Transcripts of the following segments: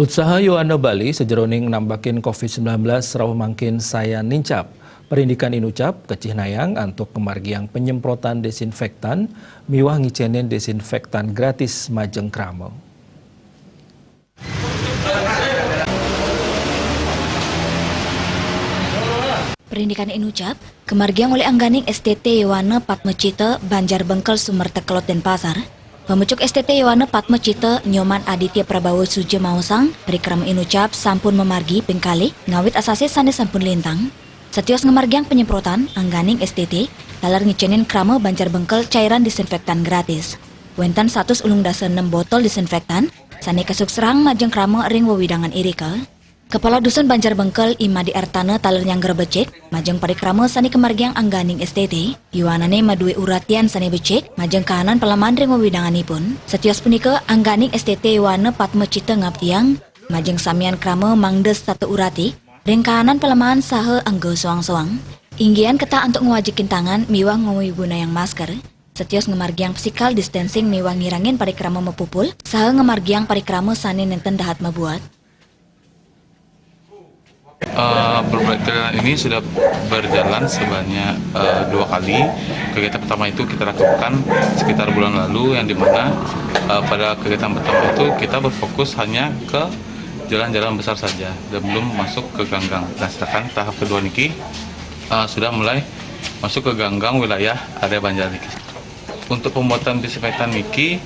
Usaha Yohana Bali sejeroning nambakin COVID-19 rawa mangkin saya nincap. Perindikan inucap kecih nayang antuk kemargiang penyemprotan desinfektan, miwah ngicenin desinfektan gratis majeng kramo. Perindikan inucap, kemargiang oleh angganing STT Yohana Patmecita, Banjarbengkel, Sumertekelot, Denpasar. Pemucuk STT Yohana Patmecita, Nyoman Aditya Prabowo Suja Mausang, Rikram inucap sampun memargi pengkali, ngawit asase sane sampun lintang. Setios ngemargiang penyemprotan, angganing STT, lalar ngicenin krama Banjarbengkel cairan disinfektan gratis. Wentan 106 botol disinfektan, sane kasuk serang majeng krama ring wewidangan irika. Kepala Dusun Banjarbengkel Imadi Artana taler yang gerbecek, majeng parikrama sani kemargiang angganing STT, yuanane madue uratian sani becek, majeng kahanan pelaman ring wewidanganipun. Setios punika angganing STT Yohana Patmecita ngaptiang, majeng samian krama mangdes tatu urati, ring kahanan pelaman saha anggo soang-soang. Inggian keta untuk ngewajikin tangan miwah ngewiguna yang masker. Setios ngemargiang physical distancing miwah ngirangin parikrama mepupul, saha ngemargiang parikrama sani nenten dahat mebuat. Kegiatan ini sudah berjalan sebanyak 2 kali. Kegiatan pertama itu kita lakukan sekitar bulan lalu, yang dimana pada kegiatan pertama itu kita berfokus hanya ke jalan-jalan besar saja dan belum masuk ke ganggang. Dan sedangkan tahap kedua niki sudah mulai masuk ke ganggang wilayah area Banjar niki. Untuk pembuatan disinfektan niki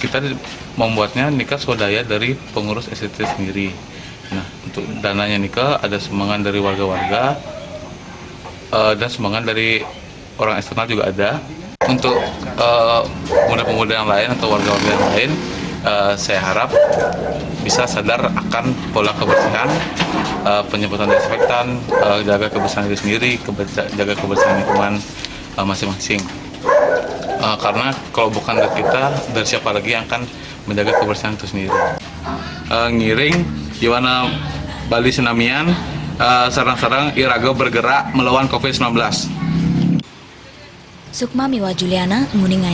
kita membuatnya nikah swadaya dari pengurus STT sendiri. Nah, untuk dananya nikah ada sumbangan dari warga-warga dan sumbangan dari orang eksternal juga ada. Untuk pemuda-pemuda yang lain atau warga-warga yang lain, saya harap bisa sadar akan pola kebersihan, penyemprotan desinfektan, jaga kebersihan diri sendiri, jaga kebersihan lingkungan masing-masing. Karena kalau bukan dari kita, dari siapa lagi yang akan menjaga kebersihan itu sendiri. Ngiring Yohana Bali Senamian, sarang-sarang iraga bergerak melawan COVID-19. Sukma Miwa Juliana, Nguningai.